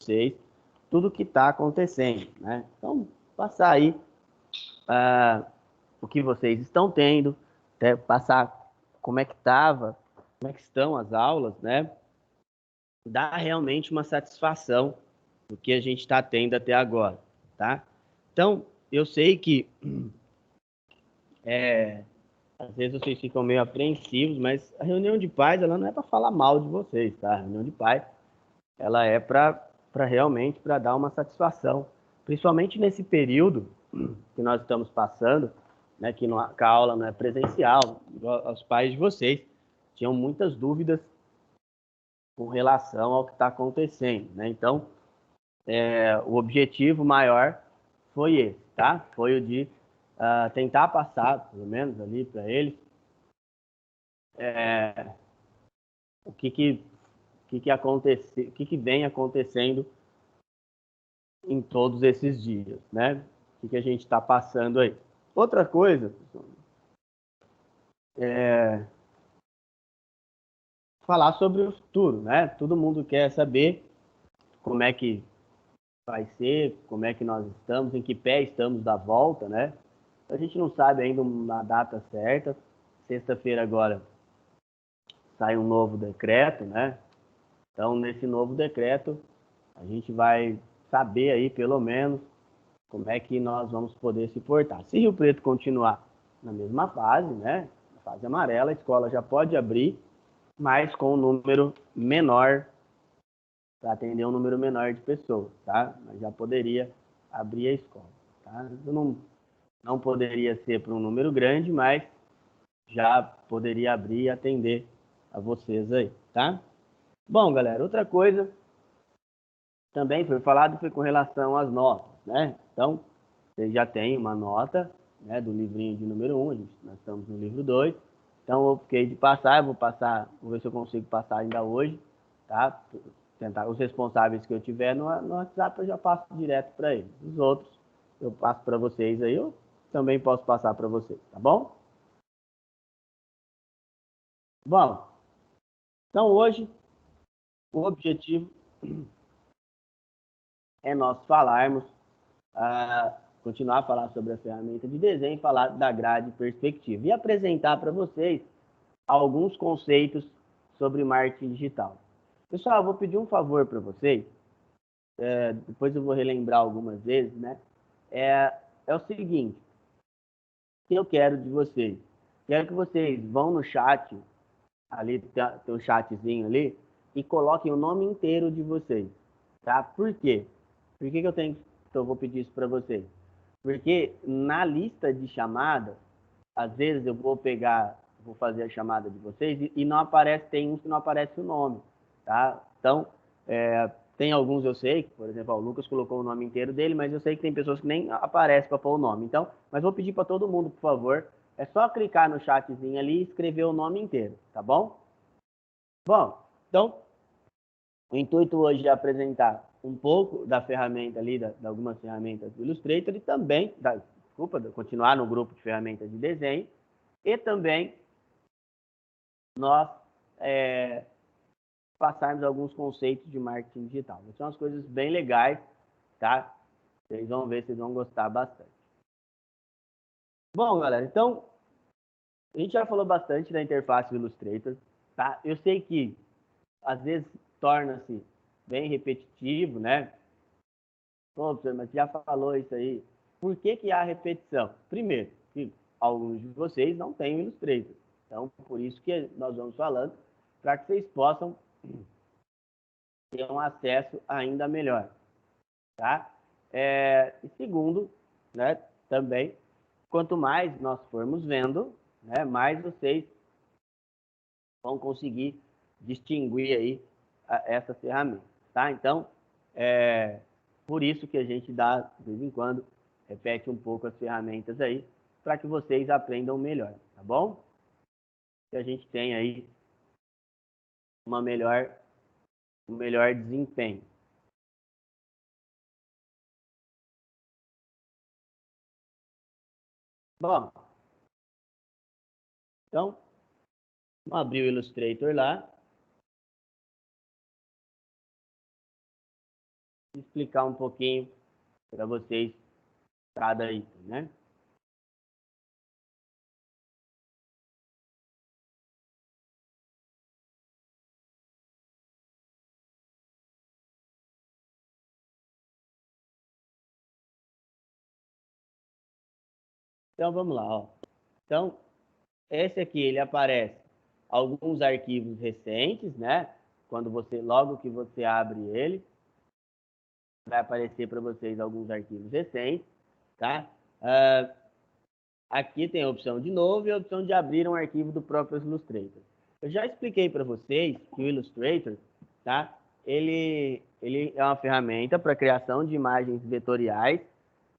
vocês tudo o que está acontecendo, né? Então, passar aí o que vocês estão tendo, até passar como é que estava, como é que estão as aulas, né? Dá realmente uma satisfação do que a gente está tendo até agora, tá? Então, eu sei que às vezes vocês ficam meio apreensivos, mas a reunião de pais, ela não é para falar mal de vocês, tá? A reunião de pais, ela é para realmente para dar uma satisfação, principalmente nesse período que nós estamos passando, né, que a aula não é presencial. Os pais de vocês tinham muitas dúvidas com relação ao que está acontecendo, né? Então, o objetivo maior foi esse, tá? Foi o de tentar passar, pelo menos ali para eles, o que acontece, o que vem acontecendo em todos esses dias, né? O que a gente está passando aí. Outra coisa, falar sobre o futuro, né? Todo mundo quer saber como é que vai ser, como é que nós estamos, em que pé estamos da volta, né? A gente não sabe ainda uma data certa. Sexta-feira agora sai um novo decreto, né? Então, nesse novo decreto, a gente vai saber aí, pelo menos, como é que nós vamos poder se portar. Se Rio Preto continuar na mesma fase, né? Na fase amarela, a escola já pode abrir, mas com um número menor, para atender um número menor de pessoas, tá? Mas já poderia abrir a escola, tá? Não poderia ser para um número grande, mas já poderia abrir e atender a vocês aí, tá? Bom, galera, outra coisa também foi falado foi com relação às notas, né? Então, vocês já têm uma nota, né, do livrinho de número 1, nós estamos no livro 2. Então, eu fiquei de passar, eu vou passar, vou ver se eu consigo passar ainda hoje, tá? Tentar, os responsáveis que eu tiver no WhatsApp, eu já passo direto para eles. Os outros, eu passo para vocês aí, eu também posso passar para vocês, tá bom? Bom, então hoje, o objetivo é nós falarmos, continuar a falar sobre a ferramenta de desenho, falar da grade perspectiva e apresentar para vocês alguns conceitos sobre marketing digital. Pessoal, eu vou pedir um favor para vocês, depois eu vou relembrar algumas vezes, né? É o seguinte, o que eu quero de vocês? Quero que vocês vão no chat, ali tem um chatzinho ali, e coloquem o nome inteiro de vocês, tá? Por quê? Por que eu vou pedir isso para vocês? Porque na lista de chamadas, às vezes eu vou fazer a chamada de vocês e não aparece, tem uns que não aparece o nome, tá? Então, tem alguns eu sei, por exemplo, o Lucas colocou o nome inteiro dele, mas eu sei que tem pessoas que nem aparecem para pôr o nome. Então, mas vou pedir para todo mundo, por favor, é só clicar no chatzinho ali e escrever o nome inteiro, tá bom? Bom, então, o intuito hoje é apresentar um pouco da ferramenta ali, de algumas ferramentas do Illustrator e também, continuar no grupo de ferramentas de desenho e também nós passarmos alguns conceitos de marketing digital. São umas coisas bem legais, tá? Vocês vão ver, vocês vão gostar bastante. Bom, galera, então, a gente já falou bastante da interface do Illustrator, tá? Eu sei que, às vezes, torna-se bem repetitivo, né? Pô, mas já falou isso aí. Por que há repetição? Primeiro, que alguns de vocês não têm o Illustrator. Então, por isso que nós vamos falando, para que vocês possam ter um acesso ainda melhor, tá? E segundo, né, também, quanto mais nós formos vendo, né, mais vocês vão conseguir distinguir aí essa ferramenta, tá? Então, por isso que a gente dá, de vez em quando, repete um pouco as ferramentas aí, para que vocês aprendam melhor, tá bom? Que a gente tenha aí um melhor desempenho. Bom, então, vamos abrir o Illustrator lá. explicar um pouquinho para vocês cada item, né? Então, vamos lá, ó. Então, esse aqui, ele aparece alguns arquivos recentes, né? Logo que você abre ele, vai aparecer para vocês alguns arquivos recentes, tá? Aqui tem a opção de novo e a opção de abrir um arquivo do próprio Illustrator. Eu já expliquei para vocês que o Illustrator, tá? Ele é uma ferramenta para criação de imagens vetoriais.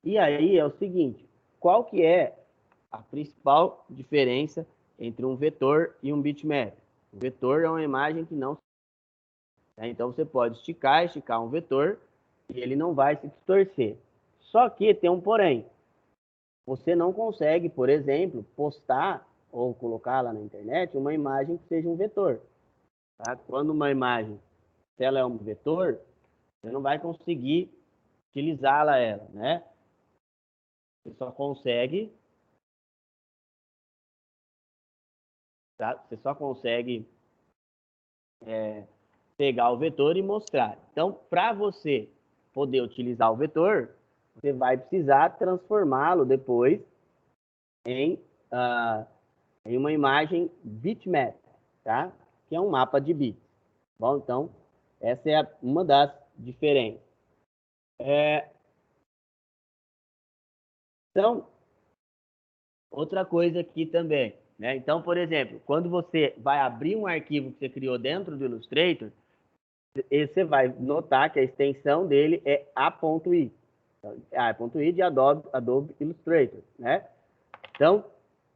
E aí é o seguinte, qual que é a principal diferença entre um vetor e um bitmap? O vetor é uma imagem que não... Então, você pode esticar um vetor e ele não vai se distorcer. Só que tem um porém. Você não consegue, por exemplo, postar ou colocar lá na internet uma imagem que seja um vetor. Tá? Quando uma imagem, se ela é um vetor, você não vai conseguir utilizá-la, né? Você só consegue, tá? Você só consegue pegar o vetor e mostrar. Então, para você poder utilizar o vetor, você vai precisar transformá-lo depois em, uh, em uma imagem bitmap, tá? Que é um mapa de bits. Bom, então, essa é uma das diferenças. Então, outra coisa aqui também, né? Então, por exemplo, quando você vai abrir um arquivo que você criou dentro do Illustrator, você vai notar que a extensão dele é A.i. A.i de Adobe Illustrator, né? Então,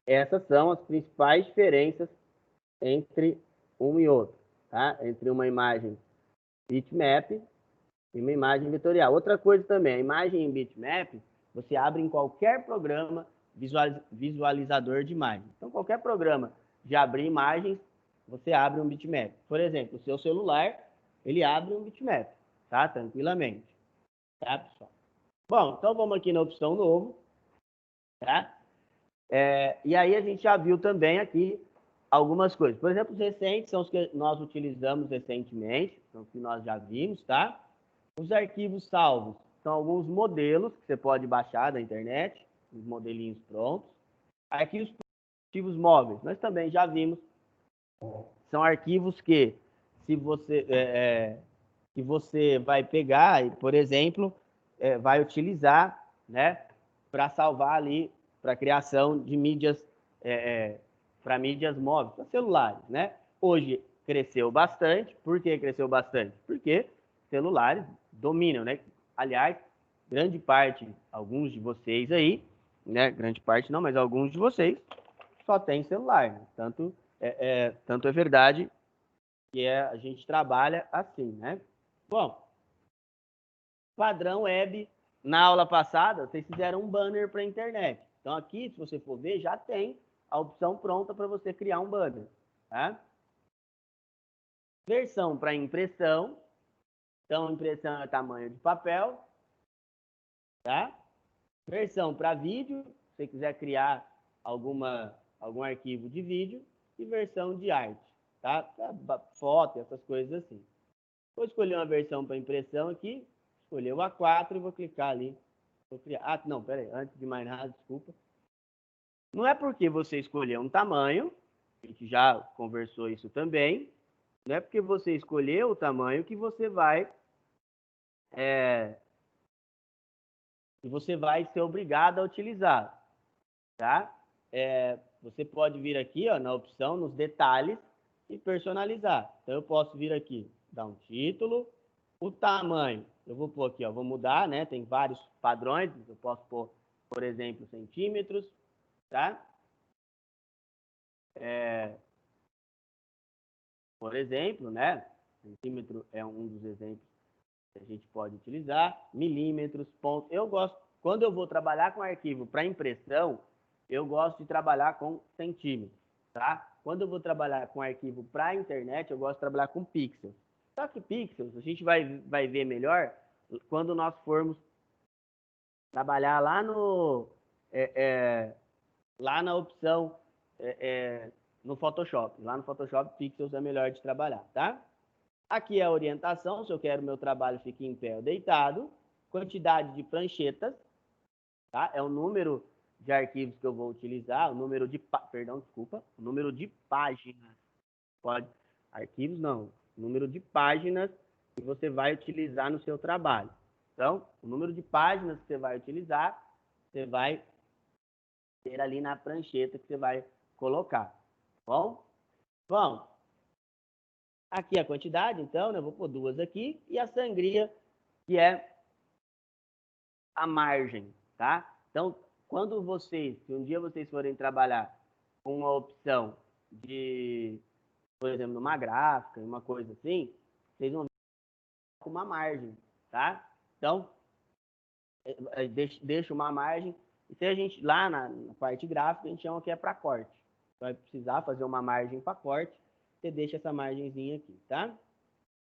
essas são as principais diferenças entre um e outro, tá? Entre uma imagem bitmap e uma imagem vetorial. Outra coisa também, a imagem em bitmap, você abre em qualquer programa visualizador de imagem. Então, qualquer programa de abrir imagens, você abre um bitmap. Por exemplo, o seu celular, ele abre um bitmap, tá? Tranquilamente. Tá, pessoal? Bom, então vamos aqui na opção novo, tá? E aí a gente já viu também aqui algumas coisas. Por exemplo, os recentes são os que nós utilizamos recentemente, são os que nós já vimos, tá? Os arquivos salvos são alguns modelos que você pode baixar da internet, os modelinhos prontos. Arquivos móveis, nós também já vimos. São arquivos que, se você vai pegar e, por exemplo, vai utilizar, né, para salvar ali, para criação de mídias, para mídias móveis, para celulares, né? Hoje cresceu bastante. Por que cresceu bastante? Porque celulares dominam, né? Aliás, grande parte, alguns de vocês aí, né? Grande parte não, mas alguns de vocês só tem celular, né? Tanto é verdade que a gente trabalha assim, né? Bom, padrão web, na aula passada, vocês fizeram um banner para a internet. Então, aqui, se você for ver, já tem a opção pronta para você criar um banner, tá? Versão para impressão. Então, impressão é tamanho de papel, tá? Versão para vídeo, se você quiser criar algum arquivo de vídeo. E versão de arte, tá? Foto, essas coisas assim. Vou escolher uma versão para impressão aqui, escolher o A4 e vou clicar ali. Vou criar. Ah, não, peraí, antes de mais nada, desculpa. Não é porque você escolheu um tamanho, a gente já conversou isso também, não é porque você escolheu o tamanho que você vai ser obrigado a utilizar, tá? Você pode vir aqui, ó, na opção, nos detalhes e personalizar. Então, eu posso vir aqui, dar um título, o tamanho, eu vou pôr aqui, ó, vou mudar, né? Tem vários padrões, eu posso pôr, por exemplo, centímetros, tá? Por exemplo, né? Centímetro é um dos exemplos que a gente pode utilizar. Milímetros, pontos. Eu gosto, quando eu vou trabalhar com arquivo para impressão, eu gosto de trabalhar com centímetros, tá? Quando eu vou trabalhar com arquivo para internet, eu gosto de trabalhar com pixels. Só que pixels, a gente vai ver melhor quando nós formos trabalhar lá no lá na opção no Photoshop. Lá no Photoshop, Pixels é melhor de trabalhar, tá? Aqui é a orientação, se eu quero meu trabalho fique em pé ou deitado. Quantidade de pranchetas, tá? É o número de arquivos que eu vou utilizar, o número de, perdão, desculpa, o número de páginas. Pode, arquivos não, número de páginas que você vai utilizar no seu trabalho. Então, o número de páginas que você vai utilizar, você vai ter ali na prancheta que você vai colocar. Bom, vamos. Aqui a quantidade, então, né? Eu vou pôr duas aqui. E a sangria, que é a margem, tá? Então, quando vocês, se um dia vocês forem trabalhar com uma opção de, por exemplo, numa gráfica, uma coisa assim, vocês vão ver com uma margem, tá? Então, deixa uma margem. E se a gente, lá na parte gráfica, a gente chama que é para corte. Vai precisar fazer uma margem para corte, você deixa essa margenzinha aqui, tá?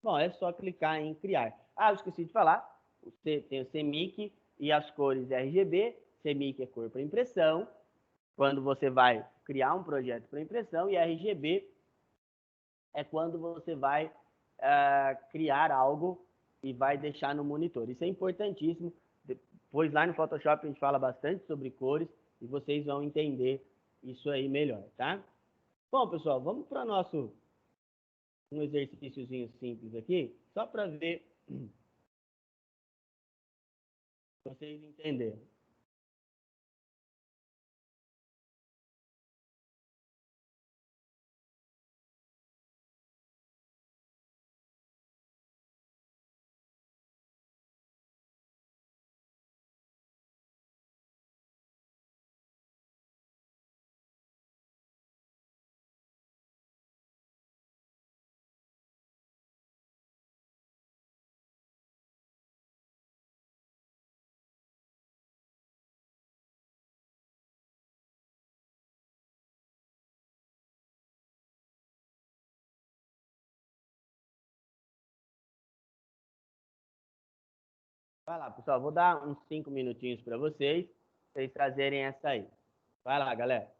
Bom, é só clicar em criar. Ah, eu esqueci de falar. Você tem o CMYK e as cores RGB. CMYK é cor para impressão. Quando você vai criar um projeto para impressão. E RGB é quando você vai criar algo e vai deixar no monitor. Isso é importantíssimo. Depois lá no Photoshop a gente fala bastante sobre cores e vocês vão entender isso aí melhor, tá? Bom, pessoal, vamos para nosso um exercíciozinho simples aqui, só para ver vocês entenderem. Vai lá, pessoal, vou dar uns 5 minutinhos para vocês trazerem essa aí. Vai lá, galera.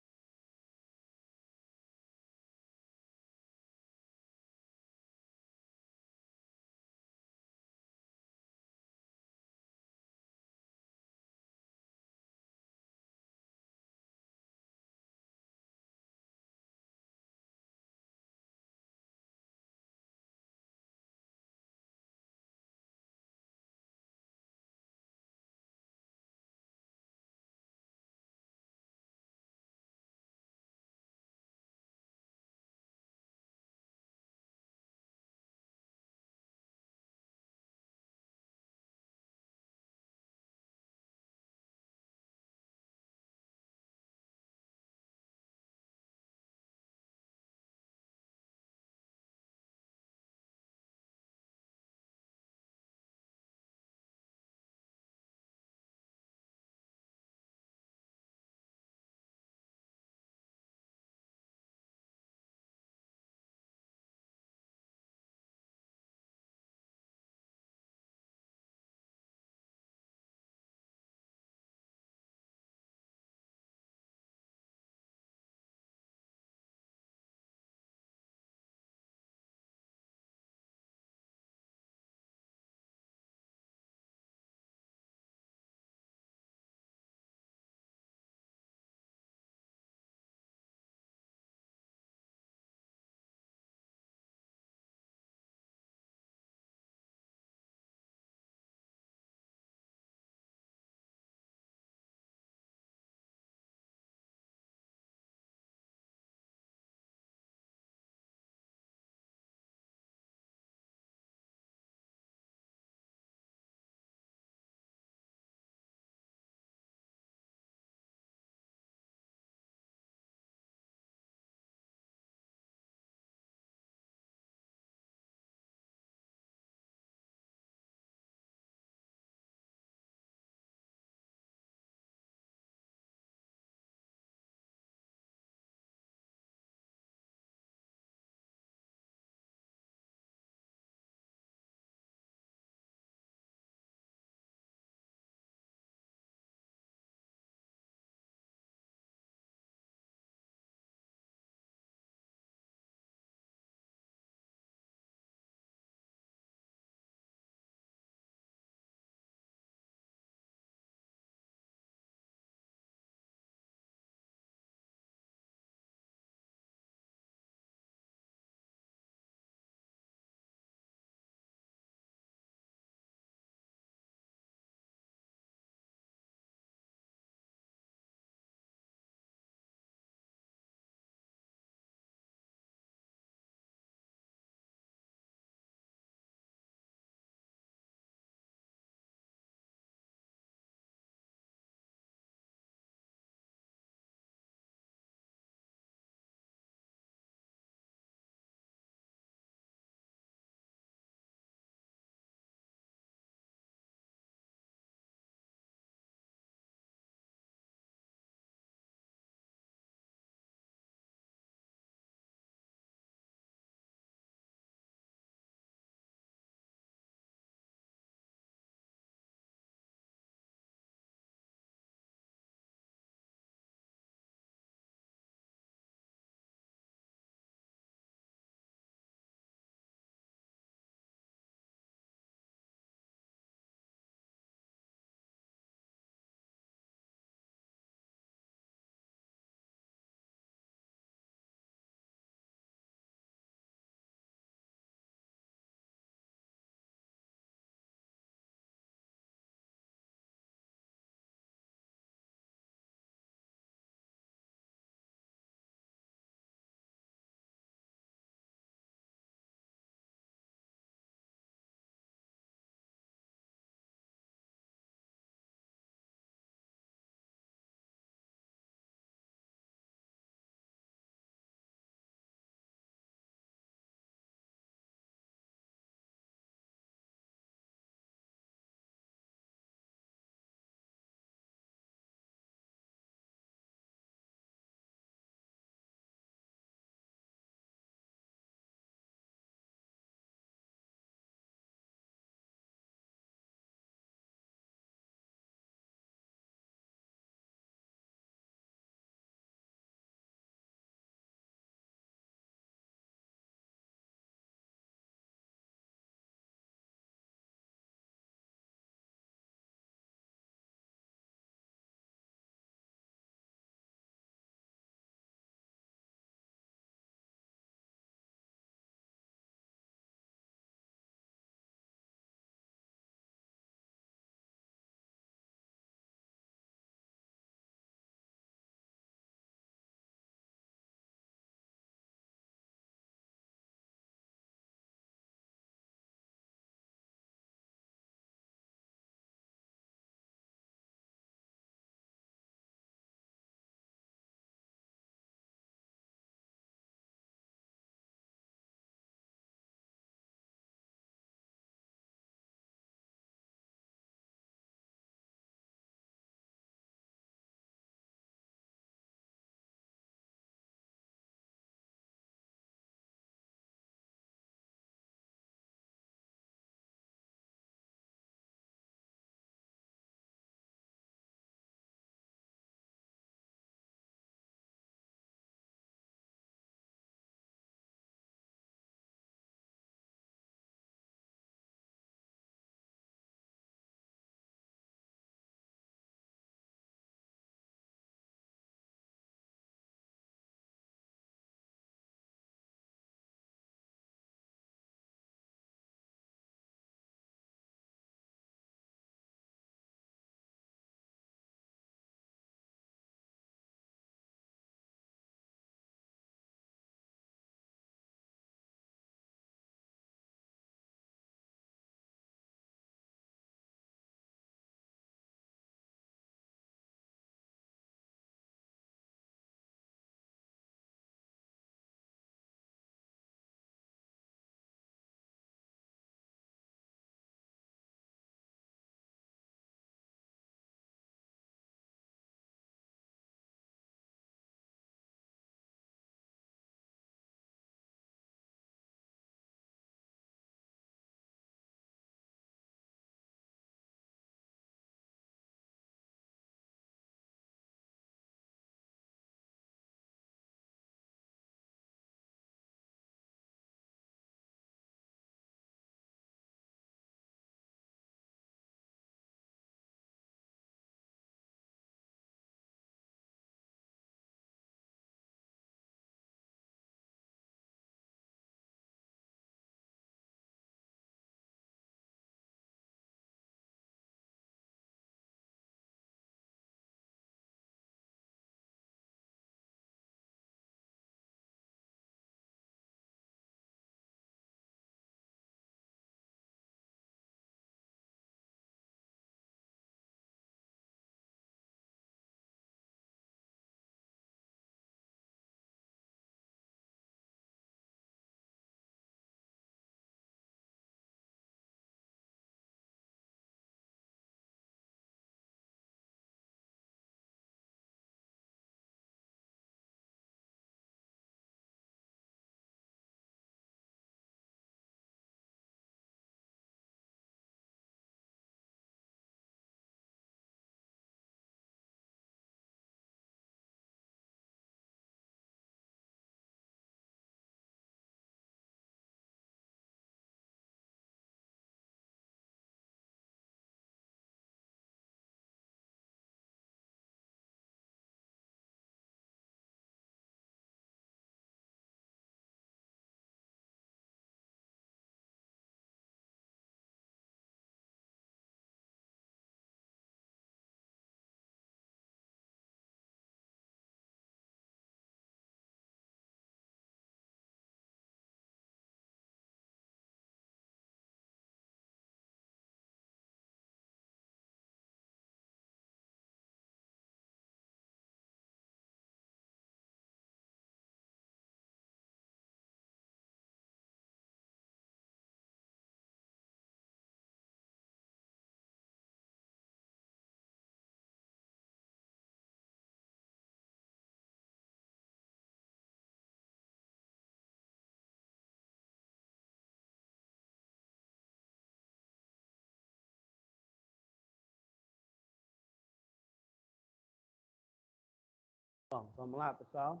Bom, vamos lá, pessoal.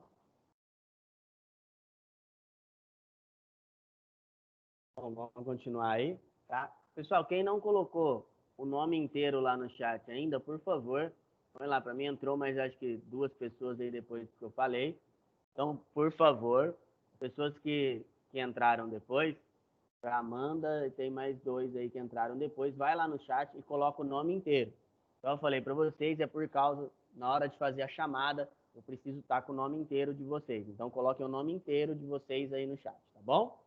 Bom, vamos continuar aí, tá? Pessoal, quem não colocou o nome inteiro lá no chat ainda, por favor, põe lá para mim. Entrou, mas acho que 2 pessoas aí depois que eu falei. Então, por favor, pessoas que entraram depois, a Amanda e tem mais 2 aí que entraram depois, vai lá no chat e coloca o nome inteiro. Então, eu falei para vocês, é por causa, na hora de fazer a chamada, eu preciso estar com o nome inteiro de vocês. Então, coloquem o nome inteiro de vocês aí no chat, tá bom?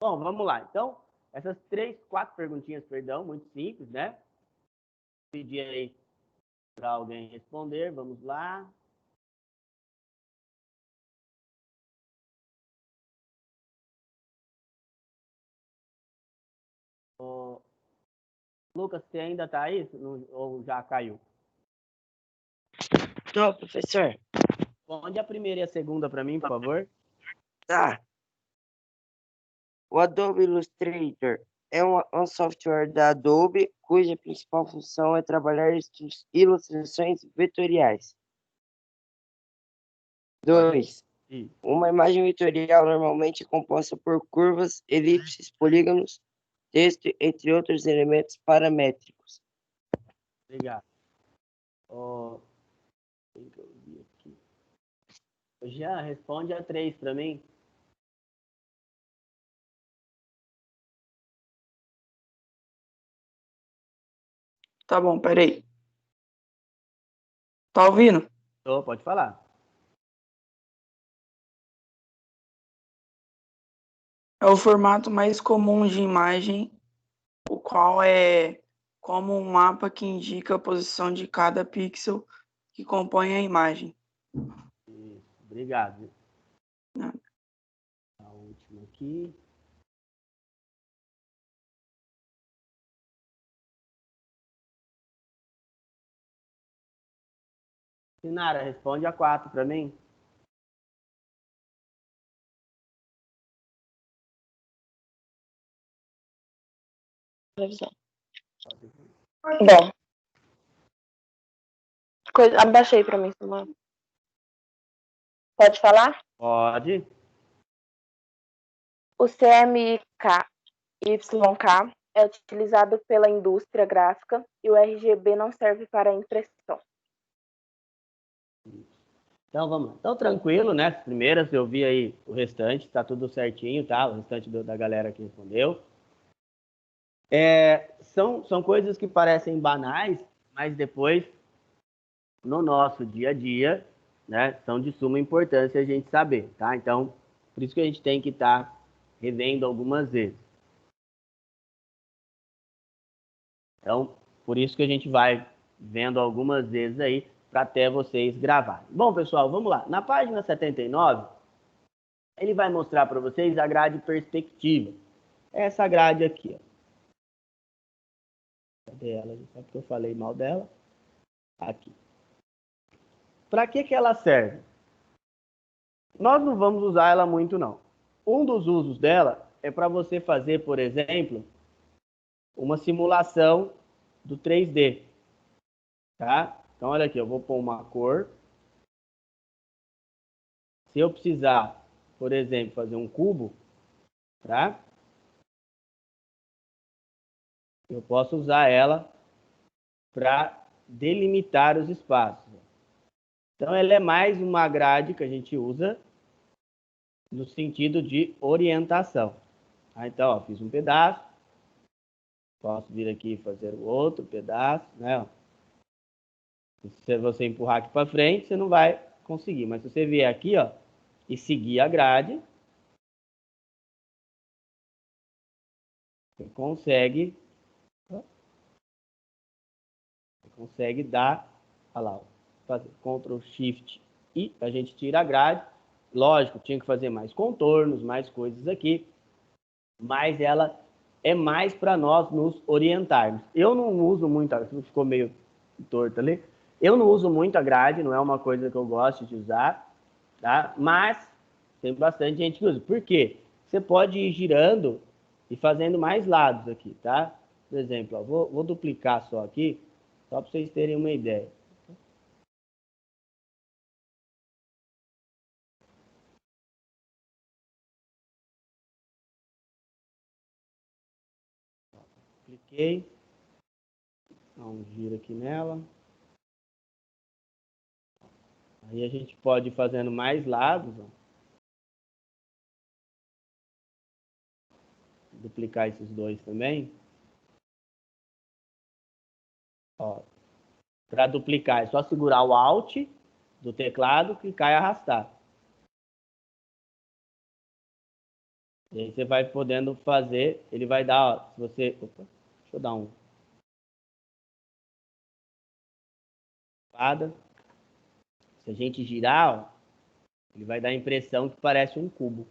Bom, vamos lá. Então, essas 3, 4 perguntinhas, perdão, muito simples, né? Pedir aí para alguém responder, vamos lá. Ô, Lucas, você ainda está aí ou já caiu? Tô, professor. Responde a primeira e a segunda para mim, por favor. Tá. O Adobe Illustrator é um software da Adobe cuja principal função é trabalhar ilustrações vetoriais. 2. Uma imagem vetorial normalmente é composta por curvas, elipses, polígonos, texto, entre outros elementos paramétricos. Obrigado. Tem que ouvir aqui. Já responde a 3 para mim. Tá bom, peraí. Tá ouvindo? Pode falar. É o formato mais comum de imagem, o qual é como um mapa que indica a posição de cada pixel que compõe a imagem. Isso, obrigado. Não. A última aqui. Sinara, responde a 4 para mim. Televisão. Bom. Abaixei para mim, Samuel. Pode falar? Pode. O CMYK é utilizado pela indústria gráfica e o RGB não serve para impressão. Então vamos lá. Então tranquilo, né? As primeiras eu vi aí o restante, tá tudo certinho, tá? O restante da galera que respondeu. São coisas que parecem banais, mas depois, no nosso dia a dia, né, são de suma importância a gente saber, tá? Então, por isso que a gente tem que estar revendo algumas vezes. Então, por isso que a gente vai vendo algumas vezes aí, para até vocês gravarem. Bom, pessoal, vamos lá. Na página 79, ele vai mostrar para vocês a grade perspectiva. Essa grade aqui, ó. Cadê ela? Só porque eu falei mal dela. Aqui. Para que ela serve? Nós não vamos usar ela muito, não. Um dos usos dela é para você fazer, por exemplo, uma simulação do 3D. Tá? Então, olha aqui, eu vou pôr uma cor. Se eu precisar, por exemplo, fazer um cubo, tá? Eu posso usar ela para delimitar os espaços. Então, ela é mais uma grade que a gente usa no sentido de orientação. Então, ó, fiz um pedaço, posso vir aqui e fazer o outro pedaço, né? Se você empurrar aqui para frente, você não vai conseguir. Mas se você vier aqui, ó, e seguir a grade, você consegue dar, olha lá, fazer Ctrl Shift I, a gente tira a grade. Lógico, tinha que fazer mais contornos, mais coisas aqui, mas ela é mais para nós nos orientarmos. Eu não uso muito, ficou meio torto ali. Eu não uso muito a grade, não é uma coisa que eu gosto de usar, tá? Mas tem bastante gente que usa. Por quê? Você pode ir girando e fazendo mais lados aqui, tá? Por exemplo, ó, vou duplicar só aqui, só para vocês terem uma ideia. Cliquei. Dá um giro aqui nela. Aí a gente pode ir fazendo mais lados. Ó. Duplicar esses dois também. Para duplicar é só segurar o Alt do teclado, clicar e arrastar. E aí você vai podendo fazer, ele vai dar, ó, se você... Opa, deixa eu dar um... Se a gente girar, ó, ele vai dar a impressão que parece um cubo,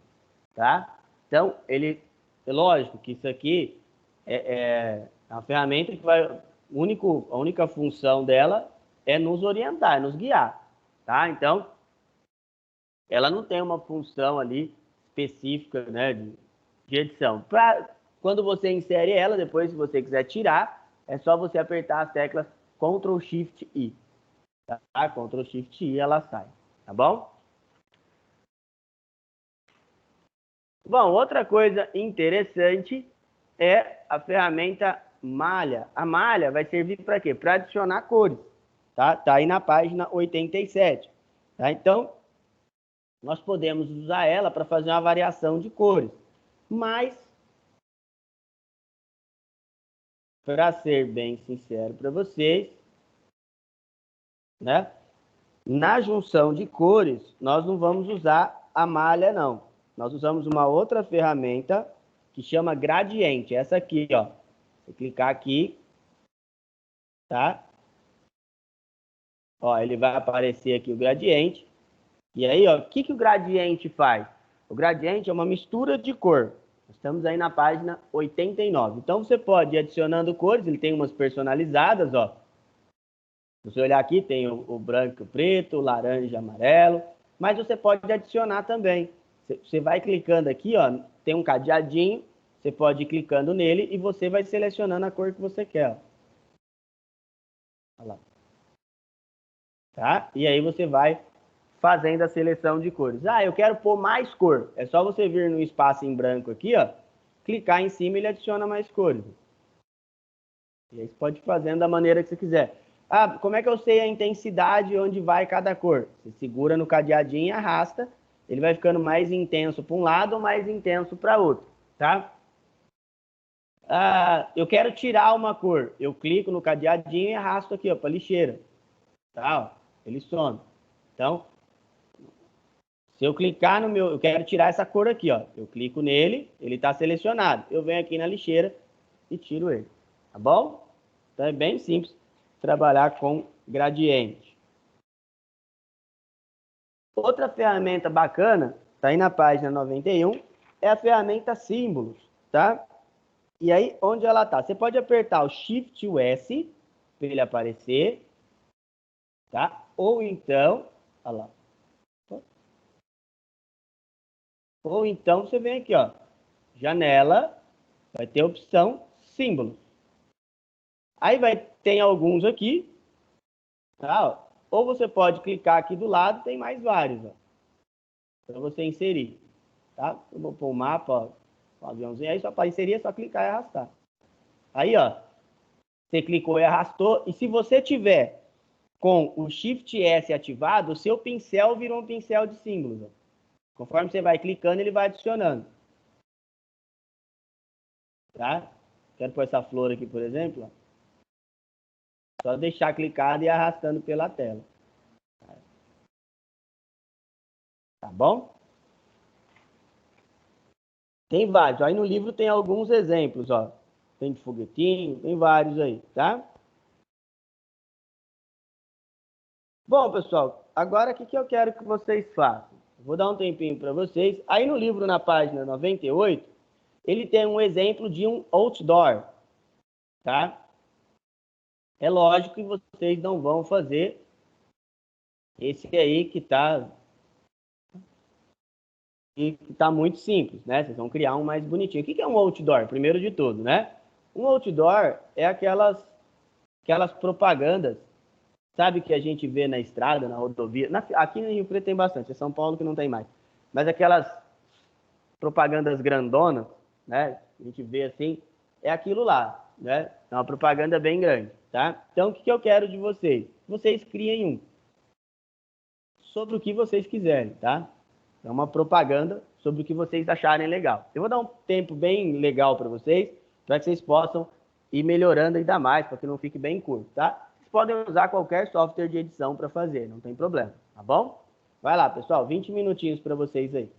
tá? Então, ele... É lógico que isso aqui é uma ferramenta que vai... A única função dela é nos orientar, é nos guiar, tá? Então, ela não tem uma função ali específica, né, de edição. Quando você insere ela, depois, se você quiser tirar, é só você apertar as teclas Ctrl Shift I. Tá? Ctrl Shift I, ela sai, tá bom? Bom, outra coisa interessante é a ferramenta malha. A malha vai servir para quê? Para adicionar cores, tá? Tá aí na página 87, tá? Então, nós podemos usar ela para fazer uma variação de cores. Mas, para ser bem sincero para vocês, né? Na junção de cores, nós não vamos usar a malha, não. Nós usamos uma outra ferramenta que chama gradiente. Essa aqui, ó. Você clicar aqui, tá? Ó, ele vai aparecer aqui o gradiente. E aí, ó, o que o gradiente faz? O gradiente é uma mistura de cor. Estamos aí na página 89. Então, você pode ir adicionando cores. Ele tem umas personalizadas, ó. Se você olhar aqui, tem o branco, o preto, o laranja, amarelo. Mas você pode adicionar também. Você vai clicando aqui, ó, tem um cadeadinho. Você pode ir clicando nele e você vai selecionando a cor que você quer. Ó. Olha lá. Tá? E aí você vai fazendo a seleção de cores. Ah, eu quero pôr mais cor. É só você vir no espaço em branco aqui, ó, clicar em cima e ele adiciona mais cores. E aí você pode ir fazendo da maneira que você quiser. Ah, como é que eu sei a intensidade onde vai cada cor? Você segura no cadeadinho e arrasta. Ele vai ficando mais intenso para um lado ou mais intenso para outro, tá? Ah, eu quero tirar uma cor. Eu clico no cadeadinho e arrasto aqui, ó, para lixeira. Tá? Ó, ele some. Então, se eu clicar no meu... Eu quero tirar essa cor aqui, ó. Eu clico nele, ele está selecionado. Eu venho aqui na lixeira e tiro ele. Tá bom? Então, é bem simples trabalhar com gradiente. Outra ferramenta bacana, tá aí na página 91, é a ferramenta símbolos, tá? E aí, onde ela tá? Você pode apertar o Shift S para ele aparecer, tá? Ou então, olha lá. Ou então você vem aqui, ó, janela, vai ter a opção símbolos. Aí tem alguns aqui, tá? Ou você pode clicar aqui do lado, tem mais vários, ó, para você inserir, tá? Eu vou pôr o mapa, ó, um aviãozinho aí, só para inserir é só clicar e arrastar. Aí, ó, você clicou e arrastou, e se você tiver com o Shift S ativado, o seu pincel virou um pincel de símbolos, ó. Conforme você vai clicando, ele vai adicionando. Tá? Quero pôr essa flor aqui, por exemplo, ó. Só deixar clicado e arrastando pela tela. Tá bom? Tem vários. Aí no livro tem alguns exemplos, ó. Tem de foguetinho, tem vários aí, tá? Bom, pessoal, agora o que eu quero que vocês façam? Vou dar um tempinho para vocês. Aí no livro, na página 98, ele tem um exemplo de um outdoor, tá? É lógico que vocês não vão fazer esse aí que tá muito simples, né? Vocês vão criar um mais bonitinho. O que é um outdoor? Primeiro de tudo, né? Um outdoor é aquelas propagandas, sabe, que a gente vê na estrada, na rodovia. Aqui no Rio Preto tem bastante, é São Paulo que não tem mais. Mas aquelas propagandas grandonas, né? A gente vê assim, é aquilo lá. né? É uma propaganda bem grande, tá? Então, o que eu quero de vocês? Vocês criem um sobre o que vocês quiserem, tá? É uma propaganda sobre o que vocês acharem legal. Eu vou dar um tempo bem legal para vocês, para que vocês possam ir melhorando ainda mais, para que não fique bem curto, tá? Vocês podem usar qualquer software de edição para fazer, não tem problema, tá bom? Vai lá, pessoal, 20 minutinhos para vocês aí.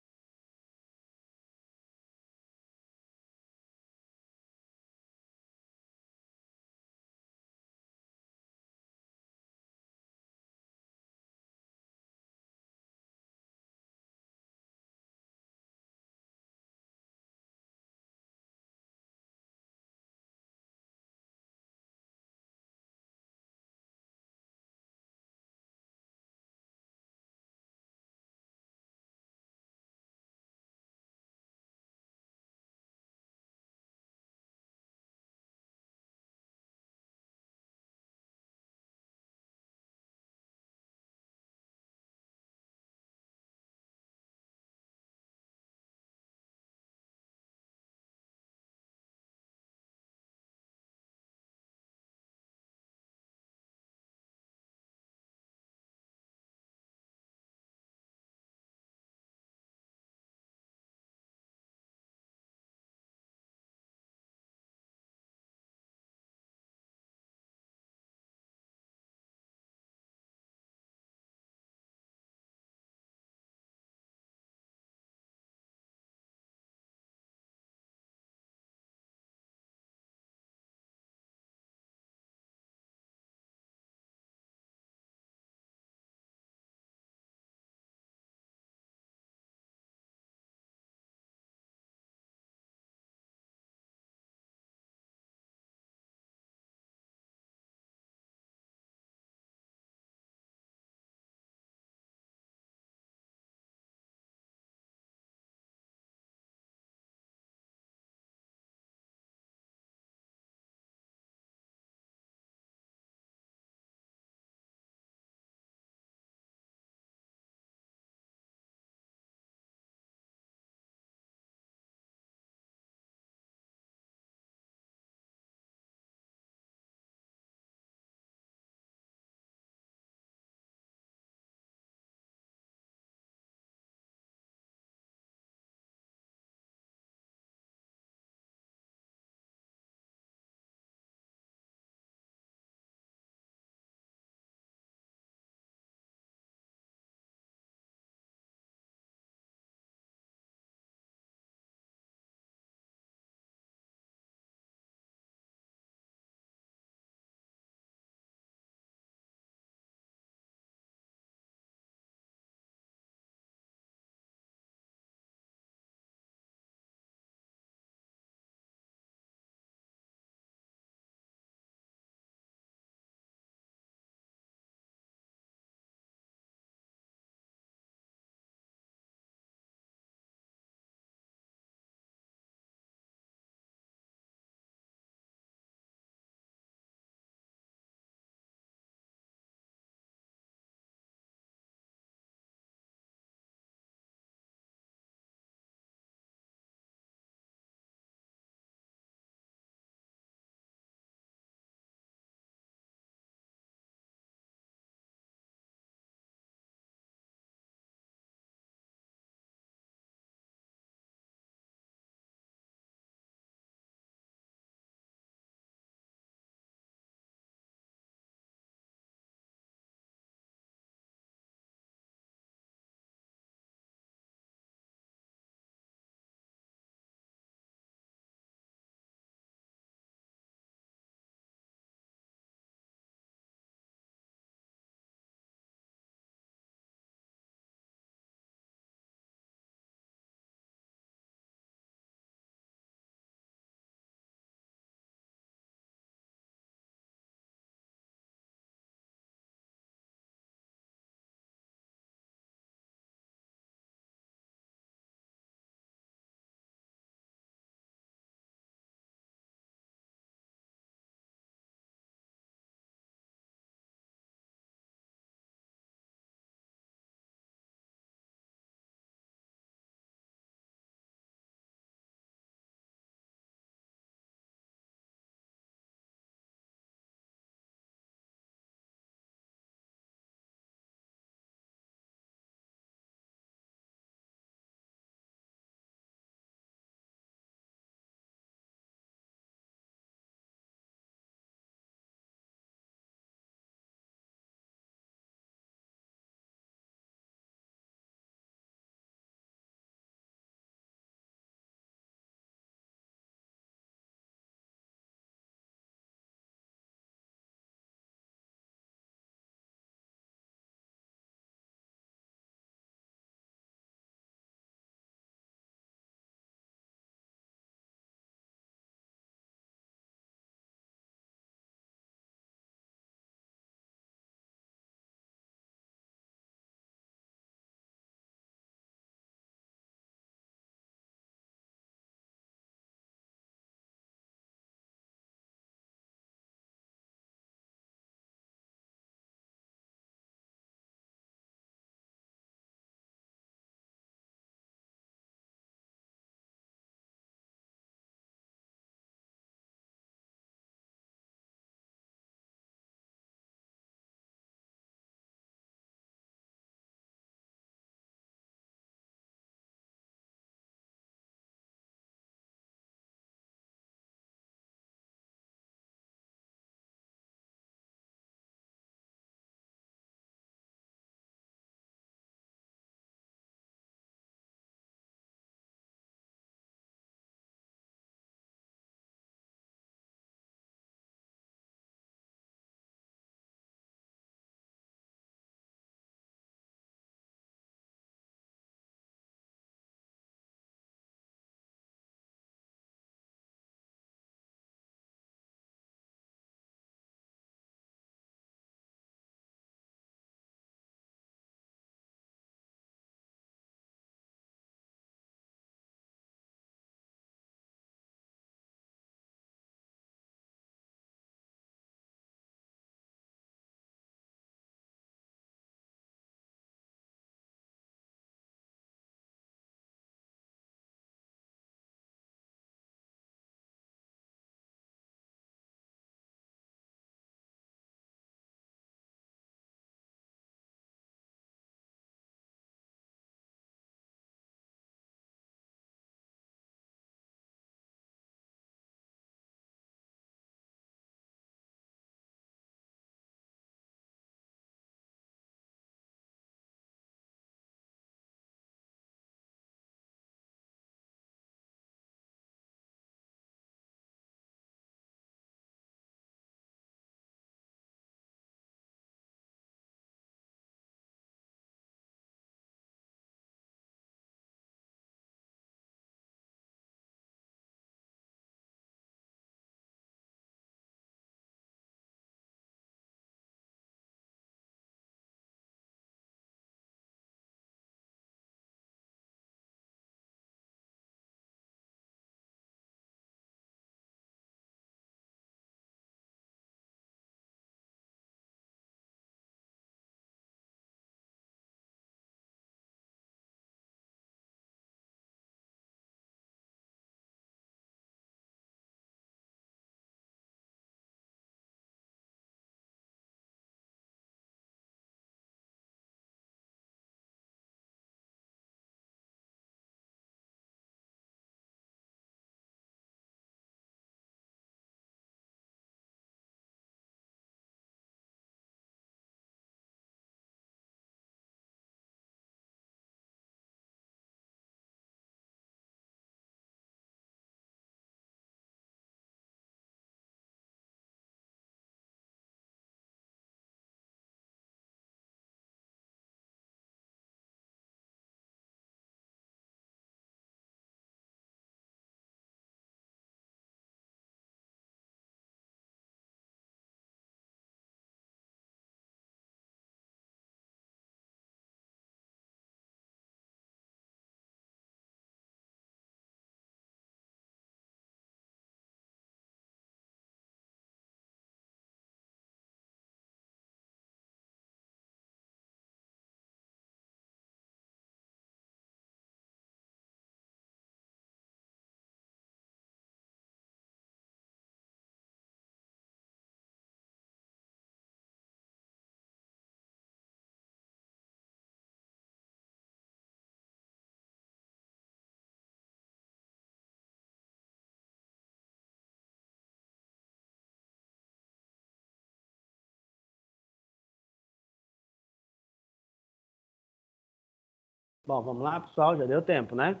Bom, vamos lá, pessoal, já deu tempo, né?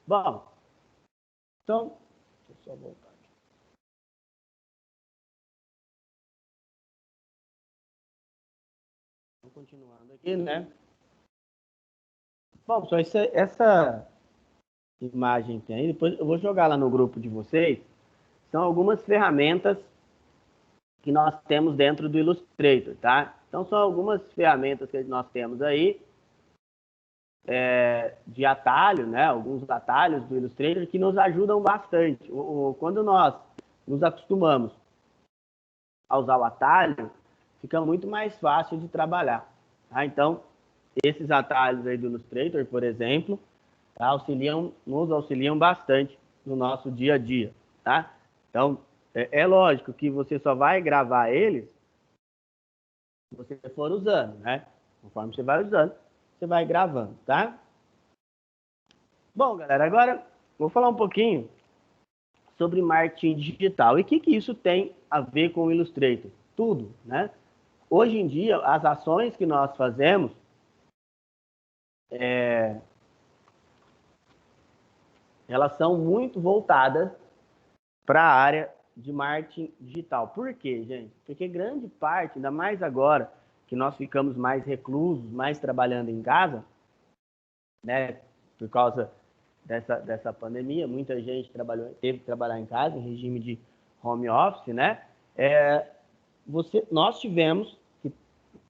Bom, então, deixa eu só voltar aqui. Vamos continuando aqui, né? Bom, só essa imagem que tem aí, depois eu vou jogar lá no grupo de vocês, são algumas ferramentas que nós temos dentro do Illustrator, tá? Então, são algumas ferramentas que nós temos aí, de atalho, né? Alguns atalhos do Illustrator que nos ajudam bastante. Quando nós nos acostumamos a usar o atalho, fica muito mais fácil de trabalhar, tá? Então, esses atalhos aí do Illustrator, por exemplo, tá? Nos auxiliam bastante no nosso dia a dia, tá? Então, é lógico que você só vai gravar eles se você for usando, né? Conforme você vai usando, você vai gravando, tá? Bom, galera, agora vou falar um pouquinho sobre marketing digital. E o que isso tem a ver com o Illustrator? Tudo, né? Hoje em dia, as ações que nós fazemos elas são muito voltadas para a área de marketing digital. Por quê, gente? Porque grande parte, ainda mais agora que nós ficamos mais reclusos, mais trabalhando em casa, né? Por causa dessa pandemia, muita gente teve que trabalhar em casa, em regime de home office, né? Nós tivemos que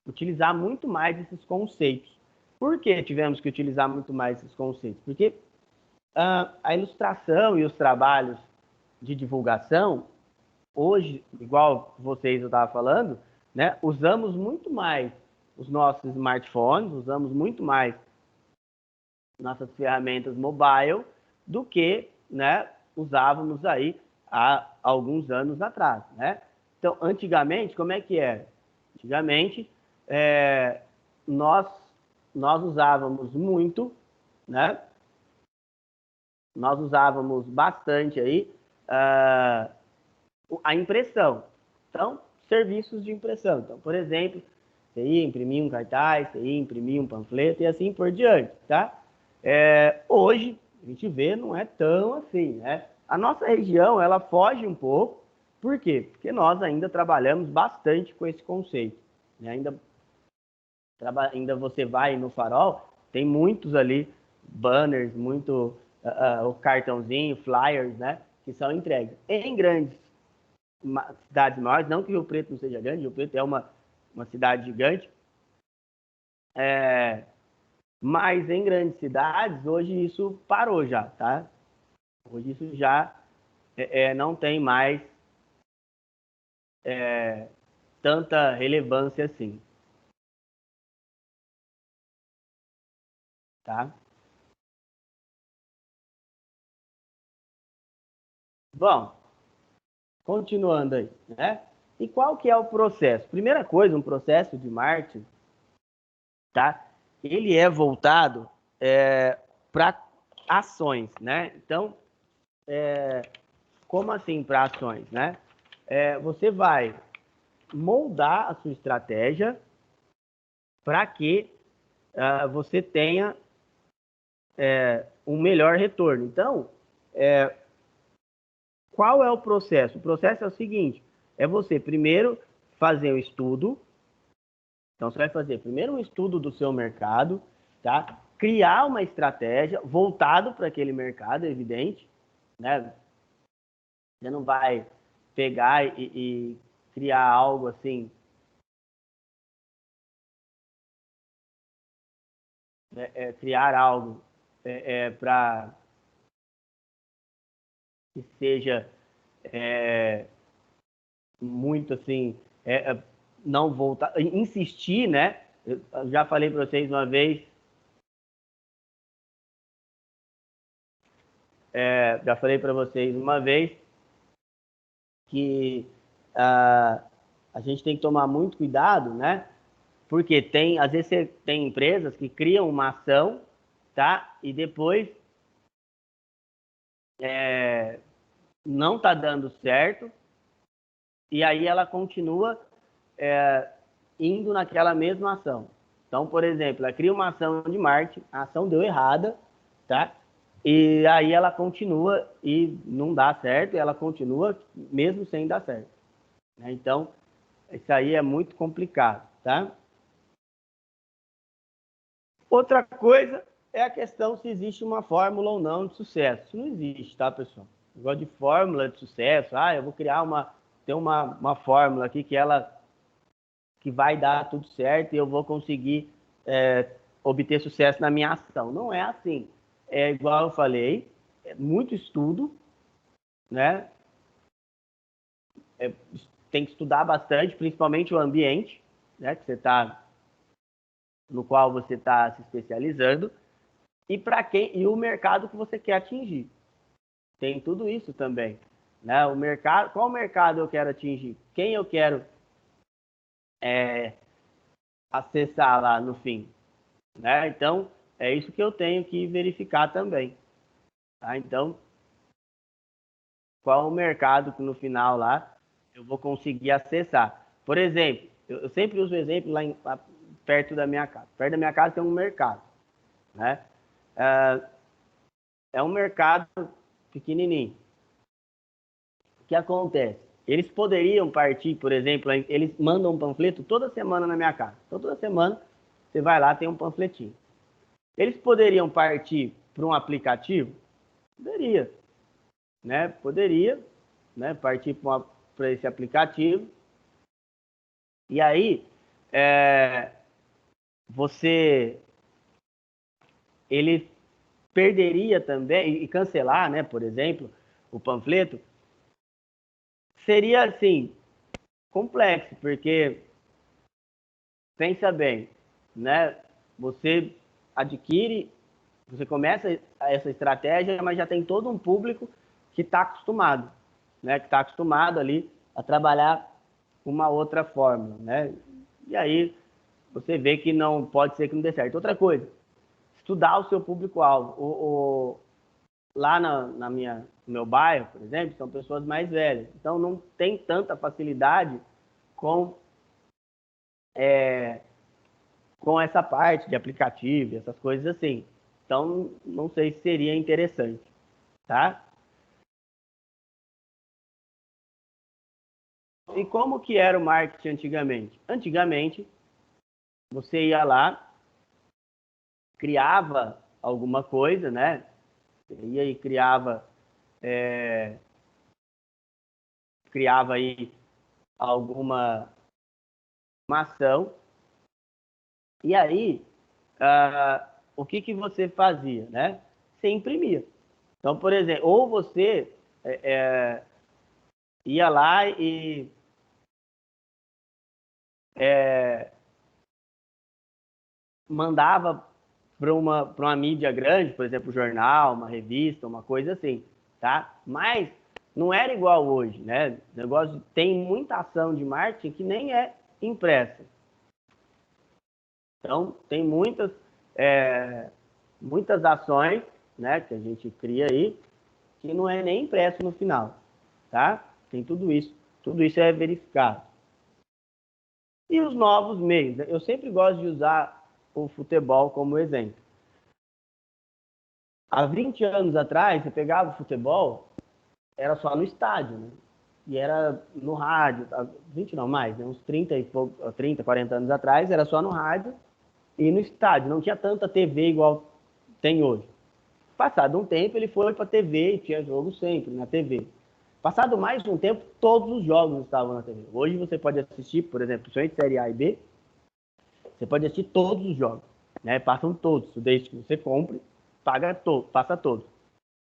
utilizar muito mais esses conceitos. Por que tivemos que utilizar muito mais esses conceitos? Porque a ilustração e os trabalhos de divulgação, hoje, igual vocês eu estava falando, né, usamos muito mais os nossos smartphones, usamos muito mais nossas ferramentas mobile do que, né, usávamos aí há alguns anos atrás, né? Então, antigamente, como é que era? Antigamente, nós usávamos muito, né? Nós usávamos bastante aí a impressão. Então, serviços de impressão. Então, por exemplo, você ia imprimir um cartaz, você ia imprimir um panfleto e assim por diante, tá? Hoje, a gente vê, não é tão assim, né? A nossa região, ela foge um pouco. Por quê? Porque nós ainda trabalhamos bastante com esse conceito, né? Ainda você vai no Farol, tem muitos ali, banners, muito o cartãozinho, flyers, né? Que são entregues. Em grandes cidades maiores, não que Rio Preto não seja grande, Rio Preto é uma cidade gigante, mas em grandes cidades, hoje isso parou já, tá? Hoje isso já não tem mais tanta relevância assim, tá? Bom, continuando aí, né? E qual que é o processo? Primeira coisa, um processo de marketing, tá? Ele é voltado para ações, né? Então, como assim para ações, né? Você vai moldar a sua estratégia para que você tenha um melhor retorno. Então, qual é o processo? O processo é o seguinte, é você primeiro fazer um estudo. Então, você vai fazer primeiro um estudo do seu mercado, tá? Criar uma estratégia voltado para aquele mercado, é evidente, né? Você não vai pegar e criar algo assim, criar algo para que seja muito assim, não voltar, insistir, né? Eu já falei para vocês uma vez, que a gente tem que tomar muito cuidado, né? Porque às vezes você tem empresas que criam uma ação, tá? E depois não está dando certo, e aí ela continua indo naquela mesma ação. Então, por exemplo, ela cria uma ação de marketing, a ação deu errada, tá? E aí ela continua e não dá certo, e ela continua mesmo sem dar certo, né? Então, isso aí é muito complicado, tá? Outra coisa é a questão se existe uma fórmula ou não de sucesso. Isso não existe, tá, pessoal? Negócio de fórmula de sucesso. Eu vou criar tem uma fórmula aqui que vai dar tudo certo e eu vou conseguir obter sucesso na minha ação. Não é assim. É igual eu falei, é muito estudo, né? Tem que estudar bastante, principalmente o ambiente, né? No qual você está se especializando e o mercado que você quer atingir. Tem tudo isso também, né? Qual mercado eu quero atingir? Quem eu quero acessar lá no fim, né? Então, é isso que eu tenho que verificar também, tá? Então, qual o mercado que no final lá eu vou conseguir acessar? Por exemplo, eu sempre uso o exemplo lá perto da minha casa. Perto da minha casa tem um mercado, né? É um mercado pequenininho. O que acontece? Eles poderiam partir, por exemplo, eles mandam um panfleto toda semana na minha casa. Então, toda semana você vai lá, tem um panfletinho. Eles poderiam partir para um aplicativo? Poderia, né? Poderia, né? Partir para esse aplicativo. E aí, ele perderia também, e cancelar, né? Por exemplo, o panfleto, seria, assim, complexo, porque, pensa bem, né? Você começa essa estratégia, mas já tem todo um público que está acostumado, né? Que está acostumado ali a trabalhar uma outra forma, né? E aí você vê que não pode ser que não dê certo. Outra coisa, estudar o seu público-alvo. Lá no meu bairro, por exemplo, são pessoas mais velhas, então não tem tanta facilidade com essa parte de aplicativo, essas coisas assim. Então, não sei se seria interessante, tá? E como que era o marketing antigamente? Antigamente, você ia lá, criava alguma coisa, né? Você ia e criava aí alguma ação, e aí o que você fazia, né? Você imprimia. Então, por exemplo, ou você ia lá e mandava para uma mídia grande, por exemplo, um jornal, uma revista, uma coisa assim, tá? Mas não era igual hoje, né? O negócio tem muita ação de marketing que nem é impressa. Então, tem muitas ações, né, que a gente cria aí, que não é nem impresso no final, tá? Tem tudo isso é verificado. E os novos meios, eu sempre gosto de usar o futebol como exemplo. Há 20 anos atrás, você pegava o futebol, era só no estádio, né? E era no rádio, 20 não mais, né? Uns 30, 40 anos atrás, era só no rádio e no estádio, não tinha tanta TV igual tem hoje. Passado um tempo, ele foi para a TV e tinha jogo sempre na TV. Passado mais um tempo, todos os jogos estavam na TV. Hoje você pode assistir, por exemplo, principalmente Série A e B, você pode assistir todos os jogos, né? Passam todos, desde que você compre, passa todos.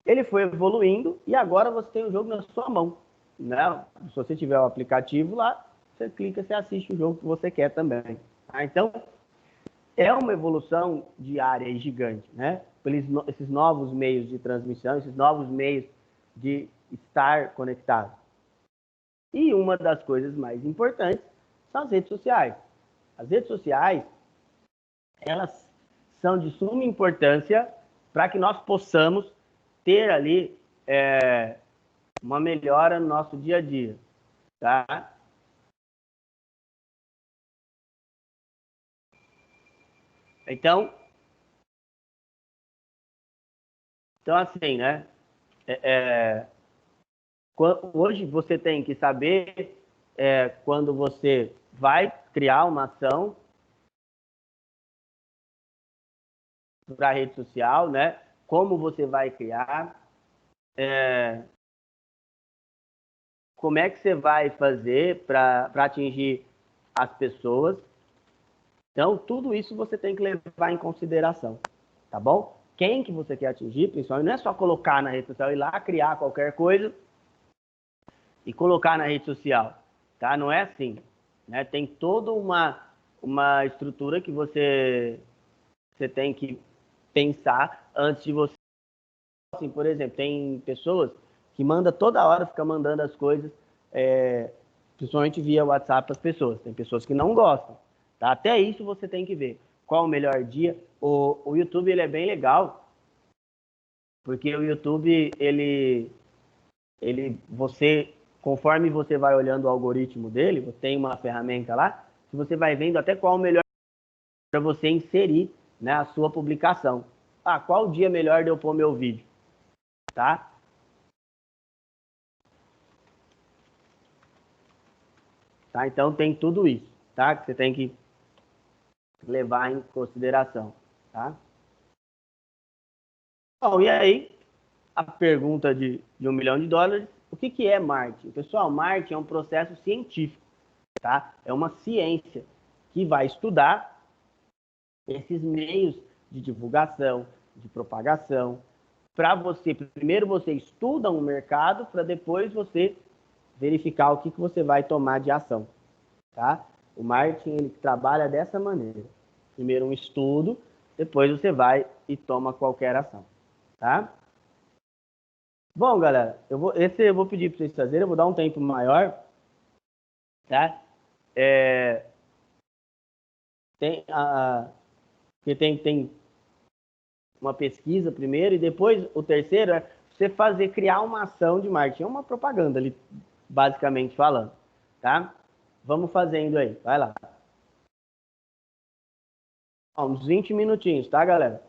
Ele foi evoluindo e agora você tem o jogo na sua mão, né? Se você tiver o aplicativo lá, você clica, você assiste o jogo que você quer também. Então, é uma evolução diária e gigante, né? Esses novos meios de transmissão, esses novos meios de estar conectado. E uma das coisas mais importantes são as redes sociais. As redes sociais, elas são de suma importância para que nós possamos ter ali uma melhora no nosso dia a dia, tá? Então, assim, né? Hoje você tem que saber quando você vai criar uma ação para a rede social, né? Como você vai criar, como é que você vai fazer para atingir as pessoas. Então, tudo isso você tem que levar em consideração, tá bom? Quem que você quer atingir, principalmente, não é só colocar na rede social, ir lá criar qualquer coisa e colocar na rede social, tá? Não é assim, né? Tem toda uma estrutura que você tem que pensar antes de você. Assim, por exemplo, tem pessoas que mandam toda hora, fica mandando as coisas, principalmente via WhatsApp para as pessoas. Tem pessoas que não gostam, tá? Até isso você tem que ver. Qual o melhor dia? O YouTube, ele é bem legal, porque o YouTube, você, conforme você vai olhando o algoritmo dele, você tem uma ferramenta lá, que você vai vendo até qual o melhor para você inserir, né, a sua publicação. Ah, qual o dia melhor de eu pôr meu vídeo? Tá? Tá? Então tem tudo isso, tá? Que você tem que levar em consideração, tá? Bom, e aí, a pergunta de $1 milhão, o que é marketing? Pessoal, marketing é um processo científico, tá? É uma ciência que vai estudar esses meios de divulgação, de propagação, para você, primeiro você estuda um mercado, para depois você verificar o que você vai tomar de ação, tá? O marketing, ele trabalha dessa maneira. Primeiro um estudo, depois você vai e toma qualquer ação, tá? Bom, galera, esse eu vou pedir para vocês fazerem, eu vou dar um tempo maior, tá? Porque tem uma pesquisa primeiro e depois o terceiro é você criar uma ação de marketing, é uma propaganda ali, basicamente falando, tá? Vamos fazendo aí, vai lá. Uns 20 minutinhos, tá, galera?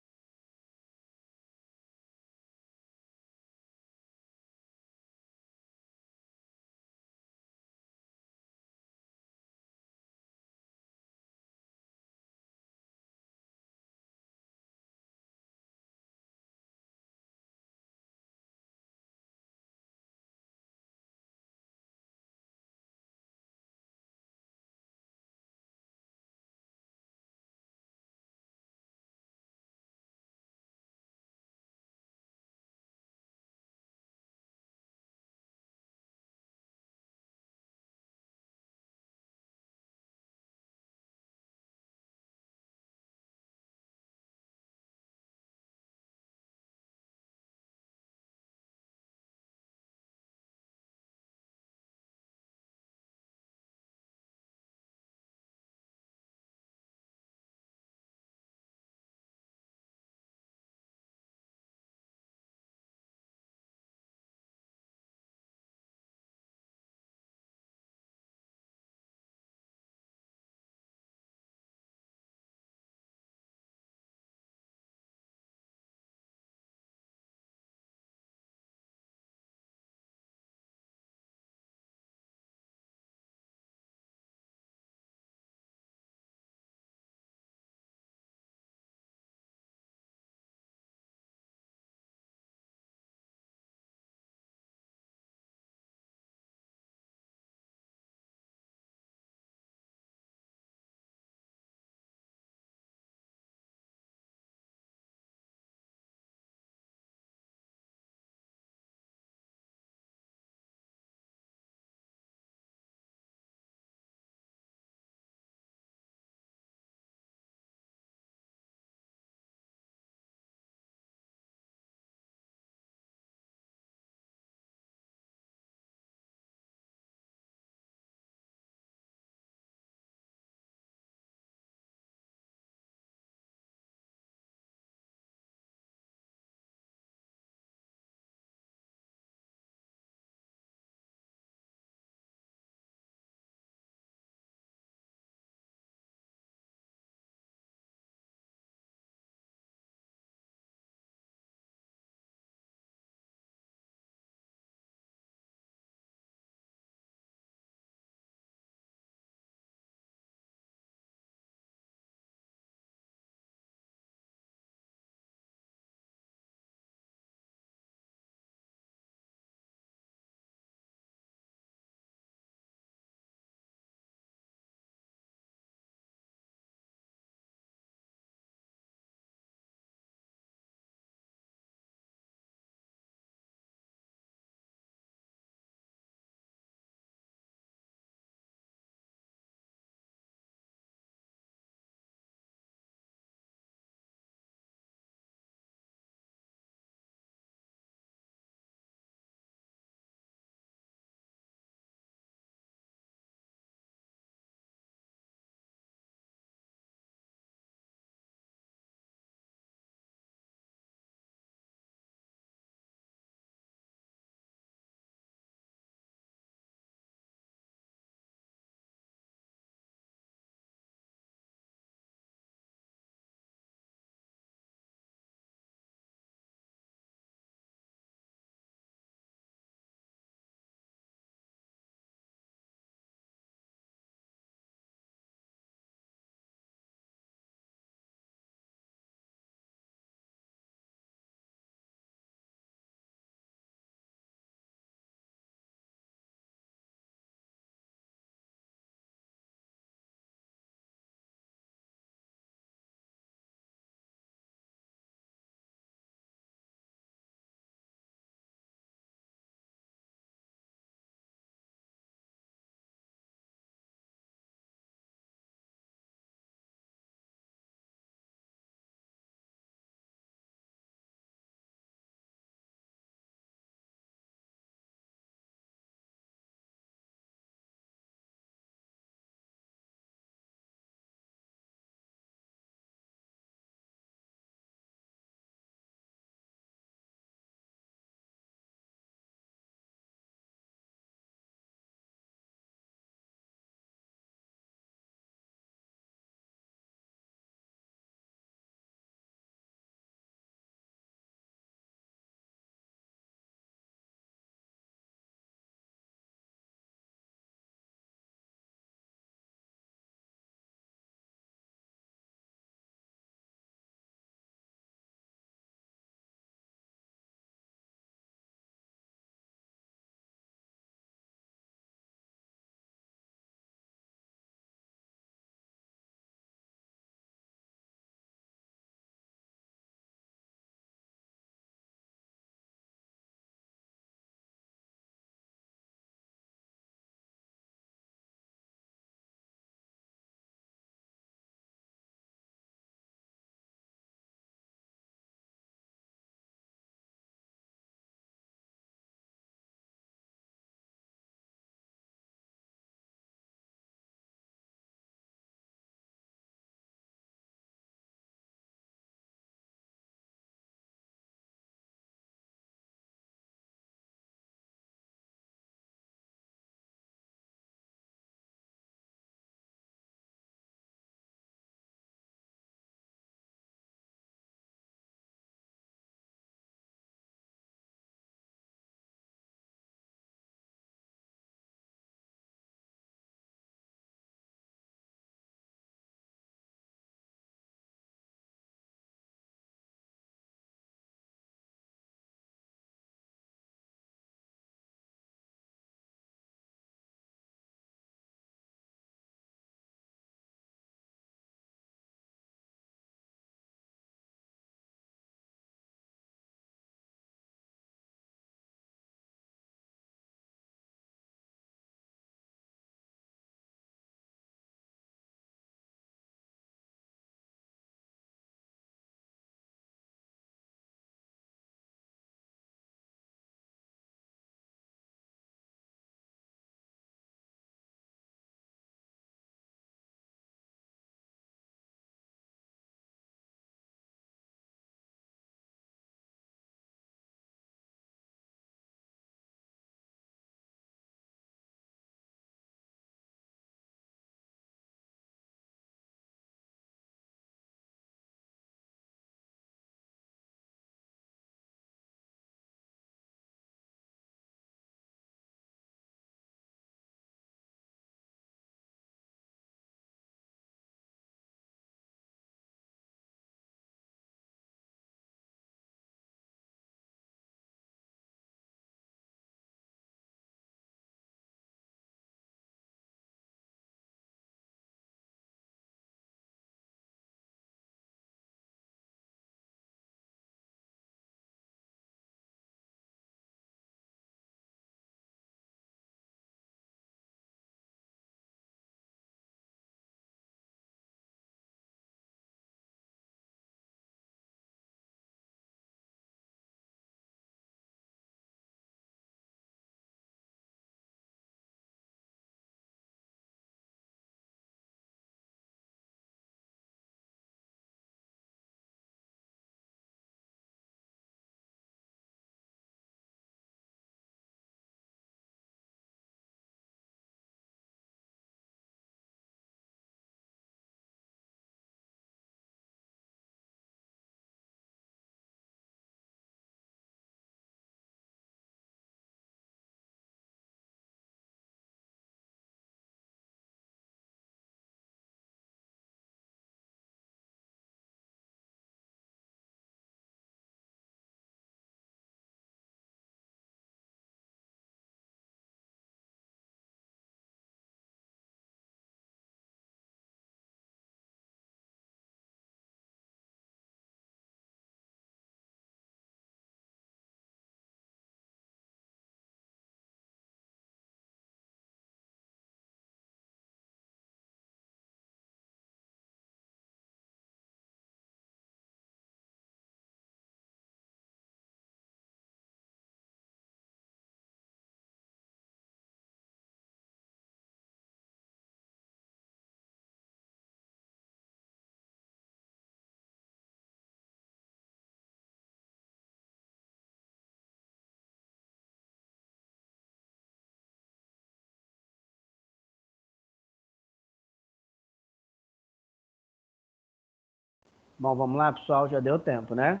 Bom, vamos lá, pessoal, já deu tempo, né?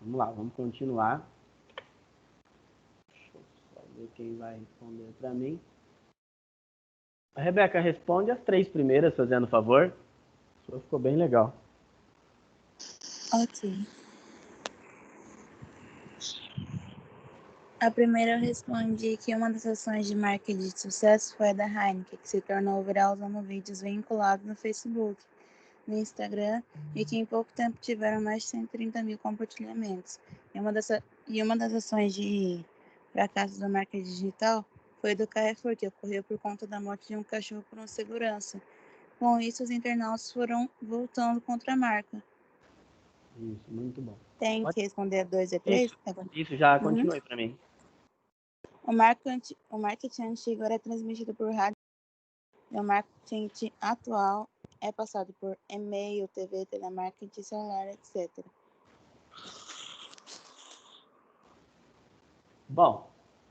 Vamos lá, vamos continuar. Deixa eu só ver quem vai responder para mim. A Rebeca, responde as 3 primeiras, fazendo favor. Isso ficou bem legal. Ok. A primeira eu respondi que uma das ações de marketing de sucesso foi a da Heineken, que se tornou viral usando vídeos vinculados no Facebook, no Instagram, e que em pouco tempo tiveram mais de 130 mil compartilhamentos. E uma das ações de fracasso do marketing digital foi do Carrefour, que ocorreu por conta da morte de um cachorro por uma segurança. Com isso, os internautas foram voltando contra a marca. Isso, muito bom. Tem Pode... que responder a 2 e 3? Isso, já continue para mim. O marketing antigo era transmitido por rádio. E o marketing atual é passado por e-mail, TV, telemarketing, celular, etc. Bom,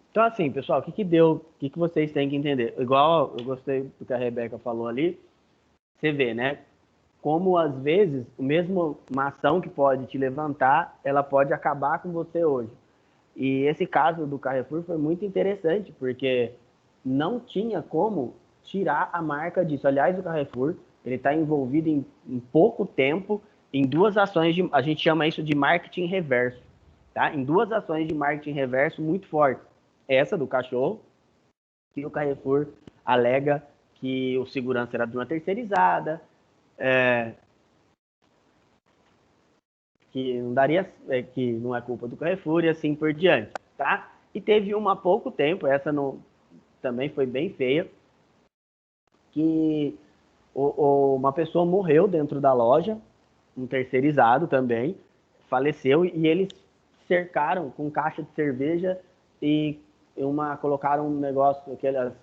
então assim, pessoal, o que deu, o que vocês têm que entender? Igual eu gostei do que a Rebeca falou ali, você vê, né? Como às vezes, mesmo uma ação que pode te levantar, ela pode acabar com você hoje. E esse caso do Carrefour foi muito interessante, porque não tinha como tirar a marca disso. Aliás, o Carrefour, ele está envolvido em pouco tempo em 2 ações, a gente chama isso de marketing reverso, tá? Em 2 ações de marketing reverso muito fortes. Essa do cachorro, que o Carrefour alega que o segurança era de uma terceirizada, que não daria, que não é culpa do Carrefour e assim por diante, tá? E teve uma há pouco tempo, essa não, também foi bem feia, que uma pessoa morreu dentro da loja, um terceirizado também, faleceu e eles cercaram com caixa de cerveja e colocaram um negócio, aquelas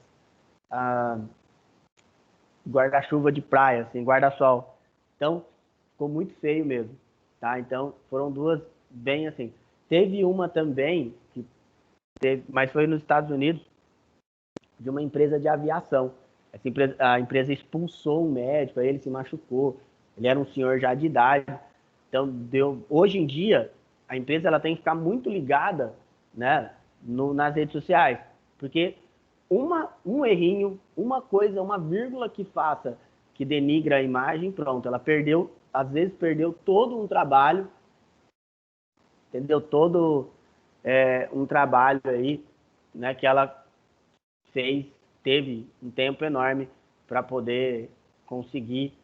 guarda-chuva de praia, assim, guarda-sol. Então, ficou muito feio mesmo, tá? Então, foram 2 bem assim. Teve uma também, mas foi nos Estados Unidos, de uma empresa de aviação. A empresa expulsou um médico, aí ele se machucou. Ele era um senhor já de idade. Então, hoje em dia, a empresa ela tem que ficar muito ligada, né, nas redes sociais. Porque um errinho, uma coisa, uma vírgula que faça, que denigra a imagem, pronto, ela perdeu, às vezes perdeu todo um trabalho, entendeu? Todo um trabalho aí, né, que ela teve um tempo enorme para poder conseguir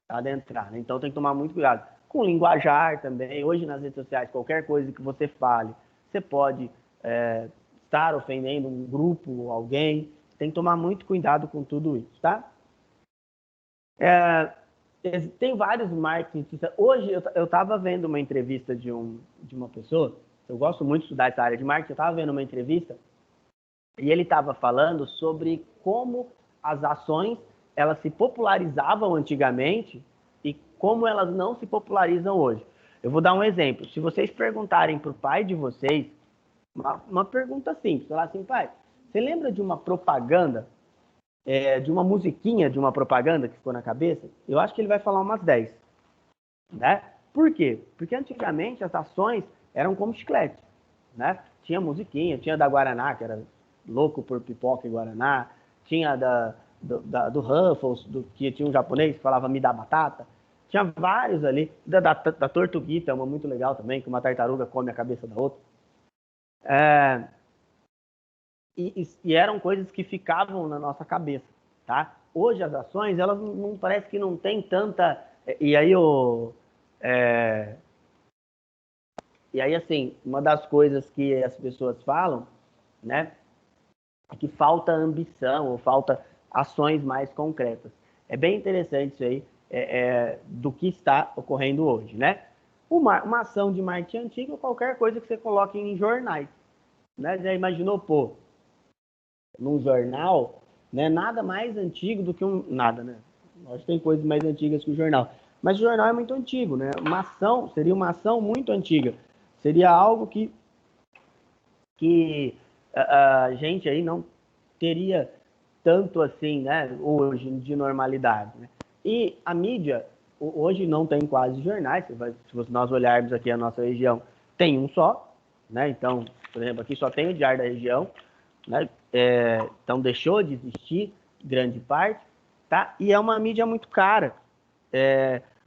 adentrar, né? Então tem que tomar muito cuidado. Com linguajar também, hoje nas redes sociais, qualquer coisa que você fale, você pode estar ofendendo um grupo, alguém, tem que tomar muito cuidado com tudo isso, tá? Tem vários marketing. Hoje eu estava vendo uma entrevista de uma pessoa, eu gosto muito de estudar essa área de marketing, eu estava vendo uma entrevista e ele estava falando sobre como as ações elas se popularizavam antigamente e como elas não se popularizam hoje. Eu vou dar um exemplo. Se vocês perguntarem para o pai de vocês, uma pergunta simples, falar assim, pai, você lembra de uma propaganda, de uma musiquinha de uma propaganda que ficou na cabeça? Eu acho que ele vai falar umas 10. Né? Por quê? Porque antigamente as ações eram como chiclete. Né? Tinha musiquinha, tinha da Guaraná, que era louco por pipoca e Guaraná, tinha do Ruffles, que tinha um japonês que falava me dá batata, tinha vários ali, da Tortuguita, uma muito legal também, que uma tartaruga come a cabeça da outra. E eram coisas que ficavam na nossa cabeça, tá? Hoje as ações, elas não parece que não tem tanta... E aí, assim, uma das coisas que as pessoas falam, né, é que falta ambição ou falta ações mais concretas. É bem interessante isso aí, do que está ocorrendo hoje, né? Uma ação de marketing antiga ou qualquer coisa que você coloque em jornais, né? Já imaginou, pô, num jornal, né, nada mais antigo do que nada, né? Acho que tem coisas mais antigas que o jornal. Mas o jornal é muito antigo, né? Seria uma ação muito antiga. Seria algo que a gente aí não teria tanto assim, né, hoje, de normalidade. Né? E a mídia, hoje não tem quase jornais, se nós olharmos aqui a nossa região, tem um só, né? Então, por exemplo, aqui só tem o Diário da Região, né? Então deixou de existir grande parte, tá? E é uma mídia muito cara.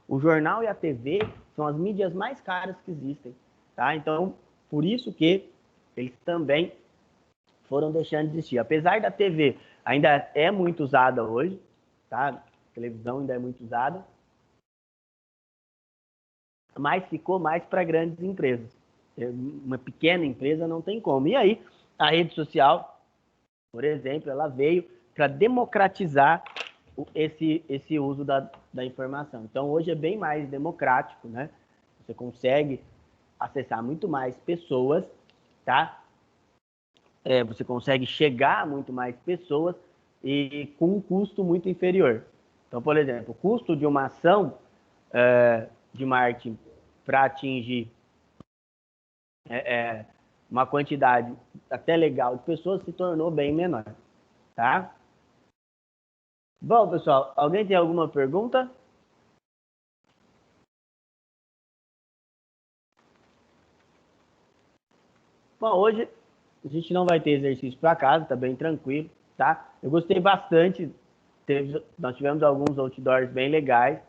O jornal e a TV são as mídias mais caras que existem, tá? Então, por isso que eles também foram deixando de existir. Apesar da TV ainda é muito usada hoje, tá? A televisão ainda é muito usada, mas ficou mais para grandes empresas. Uma pequena empresa não tem como. E aí, a rede social, por exemplo, ela veio para democratizar esse uso da informação. Então, hoje é bem mais democrático, né? Você consegue acessar muito mais pessoas, tá? Você consegue chegar a muito mais pessoas e com um custo muito inferior. Então, por exemplo, o custo de uma ação de marketing para atingir uma quantidade até legal de pessoas se tornou bem menor, tá? Bom, pessoal, alguém tem alguma pergunta? Bom, hoje a gente não vai ter exercício para casa, tá bem tranquilo, tá? Eu gostei bastante, nós tivemos alguns outdoors bem legais,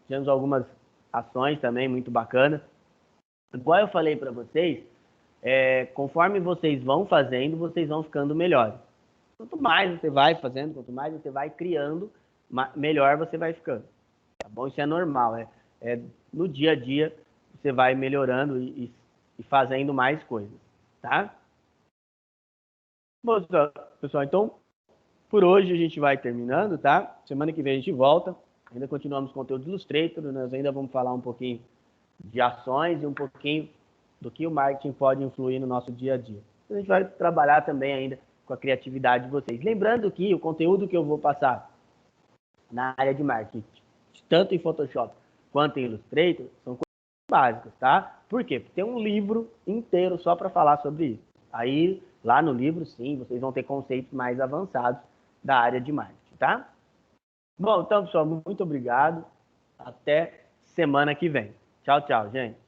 tivemos algumas ações também muito bacanas. Igual eu falei para vocês, conforme vocês vão fazendo, vocês vão ficando melhores. Quanto mais você vai fazendo, quanto mais você vai criando, melhor você vai ficando. Tá bom? Isso é normal. No dia a dia, você vai melhorando e fazendo mais coisas. Tá? Bom, pessoal, então, por hoje a gente vai terminando, tá? Semana que vem a gente volta. Ainda continuamos com conteúdo do Illustrator, nós ainda vamos falar um pouquinho de ações e um pouquinho do que o marketing pode influir no nosso dia a dia. A gente vai trabalhar também ainda com a criatividade de vocês. Lembrando que o conteúdo que eu vou passar na área de marketing, tanto em Photoshop quanto em Illustrator, são coisas básicas, tá? Por quê? Porque tem um livro inteiro só para falar sobre isso. Aí, lá no livro, sim, vocês vão ter conceitos mais avançados da área de marketing, tá? Bom, então, pessoal, muito obrigado. Até semana que vem. Tchau, tchau, gente.